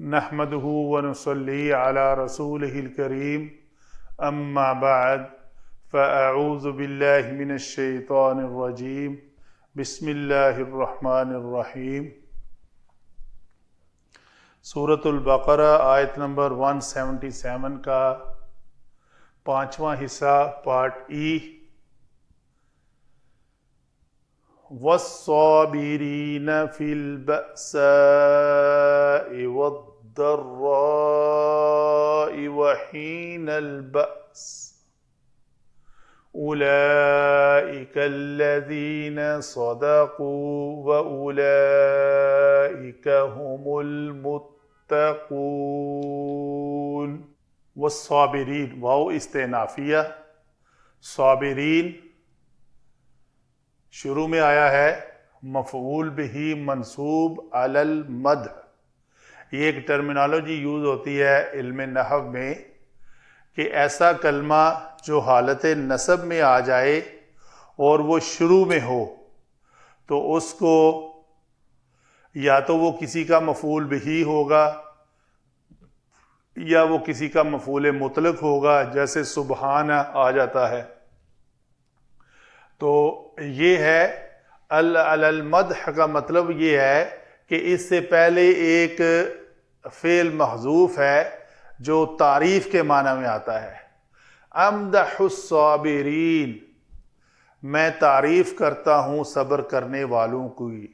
نحمده ونصلي على رسوله الكريم اما بعد فاعوذ باللہ من الشیطان الرجیم بسم اللہ الرحمن الرحیم۔ سورۃ البقرہ آیت نمبر 177 کا 5واں حصہ پارٹ ای۔ والصابرین فی البأساء والضراء وحین البأس اولئک الذین صدقوا واولئک هم المتقون۔ والصابرین واو استئنافیہ، صابرین شروع میں آیا ہے مفعول بہ منصوب علی المدح۔ یہ ایک ٹرمینالوجی یوز ہوتی ہے علم نحو میں کہ ایسا کلمہ جو حالت نصب میں آ جائے اور وہ شروع میں ہو تو اس کو یا تو وہ کسی کا مفعول بہ ہوگا یا وہ کسی کا مفعول مطلق ہوگا، جیسے سبحان آ جاتا ہے۔ تو یہ ہے علی المدح کا مطلب یہ ہے کہ اس سے پہلے ایک فعل محذوف ہے جو تعریف کے معنی میں آتا ہے۔ امدح الصابرین، میں تعریف کرتا ہوں صبر کرنے والوں کی،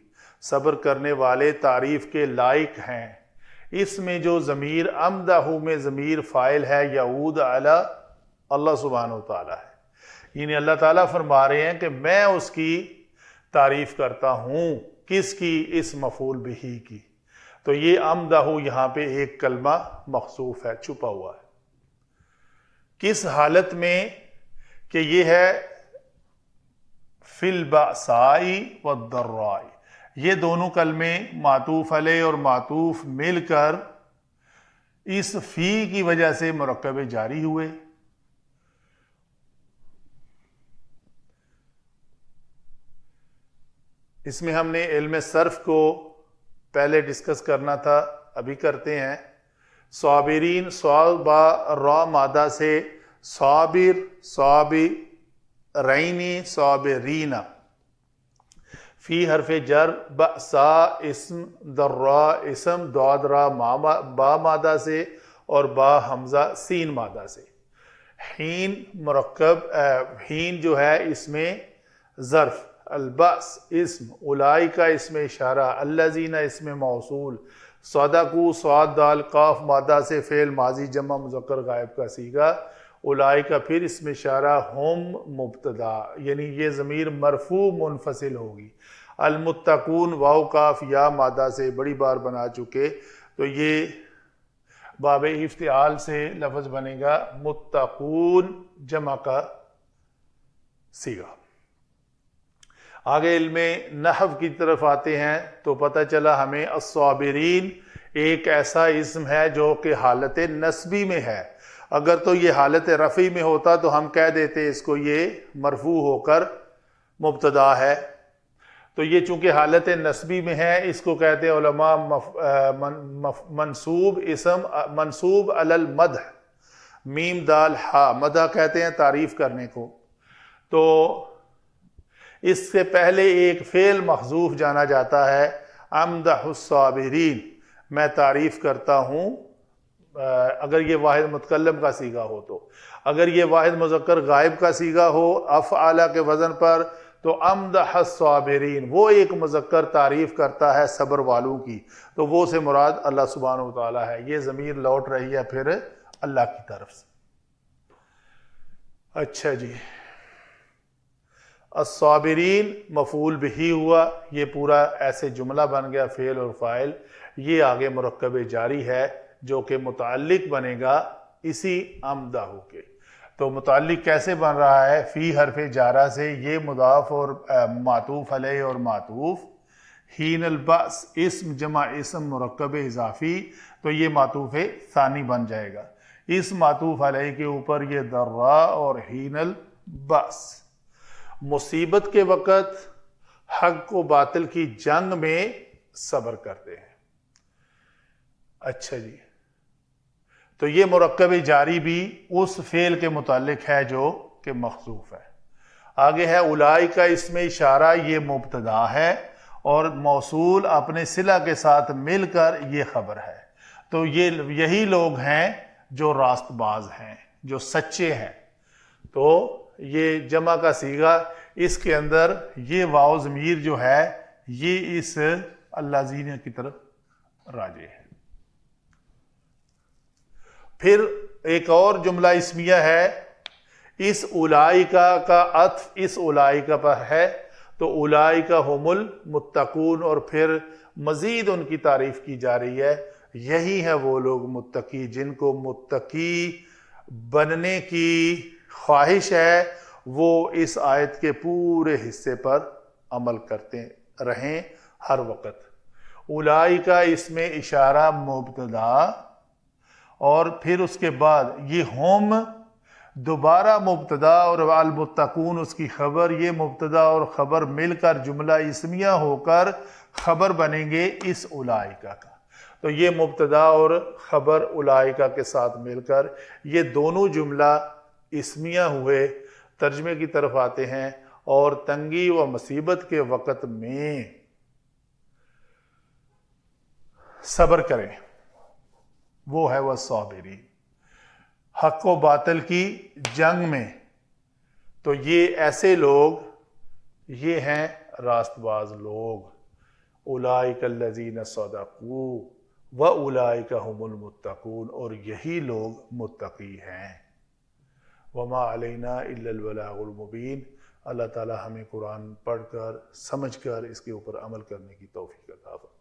صبر کرنے والے تعریف کے لائق ہیں۔ اس میں جو ضمیر امدح میں ضمیر فاعل ہے یعود علی اللہ سبحانہ وتعالی ہے، یعنی اللہ تعالیٰ فرما رہے ہیں کہ میں اس کی تعریف کرتا ہوں۔ کس کی؟ اس مفعول بہ کی۔ تو یہ امدہ یہاں پہ ایک کلمہ مخصوف ہے، چھپا ہوا ہے۔ کس حالت میں؟ کہ یہ ہے فی البأساء والضراء، یہ دونوں کلمے معطوف علیہ اور معطوف مل کر اس فی کی وجہ سے مرکب جاری ہوئے۔ اس میں ہم نے علم صرف کو پہلے ڈسکس کرنا تھا، ابھی کرتے ہیں۔ صابرین صاد با را مادہ سے صابر، صابرینی، صابرین۔ فی حرف جر، بأسا اسم، ضراء اسم، ضاد را با مادہ سے اور با حمزہ سین مادہ سے۔ حین مرکب، حین جو ہے اس میں ظرف، البأس اسم، اولئک اسم اشارہ، الذین اسم موصول، صدقوا صاد دال قاف مادہ سے فعل ماضی جمع مذکر غائب کا صیغہ، اولئک پھر اسم اشارہ، ہم مبتدا، یعنی یہ ضمیر مرفوع منفصل ہوگی۔ المتقون واو کاف یا مادہ سے بڑی بار بنا چکے، تو یہ باب افتعال سے لفظ بنے گا متقون جمع کا صیغہ۔ آگے علم نحو کی طرف آتے ہیں تو پتہ چلا ہمیں الصابرین ایک ایسا اسم ہے جو کہ حالت نصبی میں ہے۔ اگر تو یہ حالت رفعی میں ہوتا تو ہم کہہ دیتے اس کو یہ مرفوع ہو کر مبتدا ہے، تو یہ چونکہ حالت نصبی میں ہے اس کو کہتے ہیں علماء منصوب اسم، منصوب علی المدح، میم دال ہا، مدح کہتے ہیں تعریف کرنے کو۔ تو اس سے پہلے ایک فعل محذوف جانا جاتا ہے، امدح الصابرین، میں تعریف کرتا ہوں، اگر یہ واحد متکلم کا صیغہ ہو تو۔ اگر یہ واحد مذکر غائب کا صیغہ ہو افعال کے وزن پر تو امدح الصابرین، وہ ایک مذکر تعریف کرتا ہے صبر والوں کی، تو وہ سے مراد اللہ سبحانہ وتعالی ہے۔ یہ ضمیر لوٹ رہی ہے پھر اللہ کی طرف سے۔ اچھا جی، الصابرین مفعول بہ ہوا، یہ پورا ایسے جملہ بن گیا فعل اور فاعل۔ یہ آگے مرکب جاری ہے جو کہ متعلق بنے گا اسی امدہ کے۔ تو متعلق کیسے بن رہا ہے؟ فی حرف جارہ سے، یہ مضاف اور معطوف علیہ اور معطوف، حین البأس اسم جمع اسم مرکب اضافی، تو یہ معطوف ثانی بن جائے گا۔ اس معطوف علیہ کے اوپر یہ ضراء اور حین البأس، مصیبت کے وقت حق و باطل کی جنگ میں صبر کرتے ہیں۔ اچھا جی، تو یہ مرکب جاری بھی اس فعل کے متعلق ہے جو کہ محذوف ہے۔ آگے ہے اولئک، اس میں اشارہ یہ مبتدا ہے اور موصول اپنے صلہ کے ساتھ مل کر یہ خبر ہے۔ تو یہی لوگ ہیں جو راست باز ہیں، جو سچے ہیں۔ تو یہ جمع کا صیغہ، اس کے اندر یہ واو ضمیر جو ہے یہ اس الذین کی طرف راجع ہے۔ پھر ایک اور جملہ اسمیہ ہے، اس اولئکا کا عطف اس اولئکا پر ہے، تو اولئکا هم المتقون، اور پھر مزید ان کی تعریف کی جا رہی ہے، یہی ہے وہ لوگ متقی جن کو متقی بننے کی خواہش ہے، وہ اس آیت کے پورے حصے پر عمل کرتے رہیں ہر وقت۔ اولئکا اس میں اشارہ مبتدا، اور پھر اس کے بعد یہ ہم دوبارہ مبتدا اور المتقون اس کی خبر، یہ مبتدا اور خبر مل کر جملہ اسمیہ ہو کر خبر بنیں گے اس اولئکا کا۔ تو یہ مبتدا اور خبر اولئکا کے ساتھ مل کر یہ دونوں جملہ اسمیہ ہوئے ترجمے کی طرف آتے ہیں، اور تنگی و مصیبت کے وقت میں صبر کریں، وہ ہے والصابرین، حق و باطل کی جنگ میں۔ تو یہ ایسے لوگ، یہ ہیں راست باز لوگ، اولئک الذین صدقوا واولئک هم المتقون، اور یہی لوگ متقی ہیں۔ وما علینا الا البلاغ المبین۔ اللہ تعالی ہمیں قرآن پڑھ کر، سمجھ کر اس کے اوپر عمل کرنے کی توفیق عطا فرمائے۔